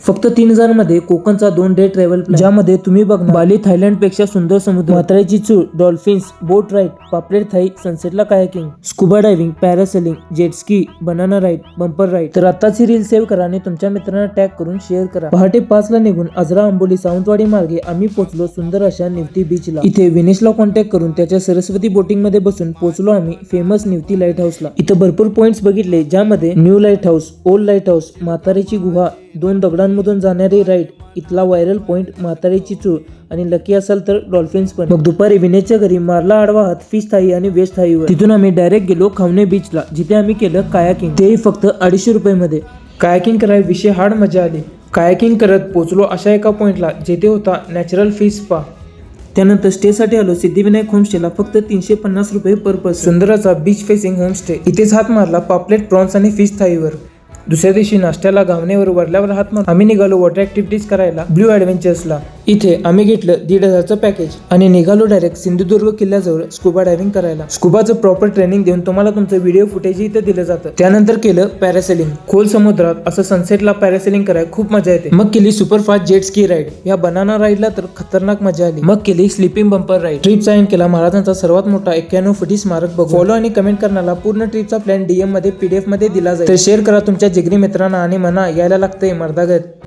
फक्त 3000 मध्ये कोकणचा 2 डे ट्रॅव्हल प्लॅन, ज्यामध्ये तुम्ही बघणार बाली थायलंड पेक्षा सुंदर समुद्र, म्हातारीची चूळ, डॉल्फिन्स, बोट राईड, पापलेट थाई, सनसेटला kayaking, scuba diving, parasailing, jet ski, banana ride, bumper ride. तर आताच ही रील सेव्ह करा आणि तुमच्या मित्रांना टॅग करून शेअर करा. पहाटे 5 ला निघून आजरा आंबोली सावंतवाडी मार्गे आम्ही पोहोचलो सुंदर अशा निवती बीचला. इथे विनेशला कॉन्टॅक्ट करून त्याच्या सरस्वती बोटिंग मध्ये बसून पोहोचलो आम्ही फेमस निवती लाईट हाऊसला. इथं भरपूर पॉइंट्स बघितले, ज्यामध्ये new lighthouse, old lighthouse, म्हातारीची गुहा, 2 दगडांमधून जाणारी राईड, इथला व्हायरल पॉइंट म्हातारीची चूळ आणि लकी असाल तर डॉल्फिन्स पण. मग दुपारी विनेशच्या घरी मारला आडवा हात फिश थाई आणि वेज थाईवर. तिथून आम्ही डायरेक्ट गेलो खावणे बीचला, जिथे आम्ही केलं कायाकिंग, तेही फक्त 250 रुपये मध्ये. कायाकिंग कराय विषय हार्ड मजा आली. कायाकिंग करत पोहोचलो अशा एका पॉइंटला जेथे होता नॅचरल फिश स्पा. त्यानंतर स्टेसाठी आलो सिद्धिविनायक होमस्टेला, फक्त 350 रुपये पर पर्सन. सुंदराचा बीच फेसिंग होमस्टे. इथेच हात मारला पापलेट, प्रॉन्स आणि फिश थाईवर. दुसऱ्या दिवशी नाश्त्याला गावणेवर वरल्यावर हात मारून आम्ही निघालो वॉटर ऍक्टिव्हिटीज करायला ब्ल्यू ऍडव्हेंचर्सला. इथे आम्ही घेतलं 1500चं पॅकेज आणि निघालो डायरेक्ट सिंधुदुर्ग किल्ल्याजवळ स्कुबा डायव्हिंग करायला. स्कुबाचं प्रॉपर ट्रेनिंग देऊन तुम्हाला तुमचं व्हिडिओ फुटेज इथे दिलं जातं. त्यानंतर केलं पॅरासेलिंग. खोल समुद्रात असं सनसेटला पॅरासेलिंग करायला खूप मजा येते. मग केली सुपरफास्ट जेट स्की राईड. या बनाना राईडला तर खतरनाक मजा आली. मग केली स्लीपिंग बंपर राईड. ट्रिपचा एंड केला महाराजांचा सर्वात मोठा 91 फुटी स्मारक बघून. फॉलो आणि कमेंट करण्याला पूर्ण ट्रिपचा प्लॅन DM मध्ये PDF मध्ये दिला जाईल. तर शेअर करा तुमच्या जिगरी मित्रांना आणि म्हणा यायला लागतंय मर्दागत.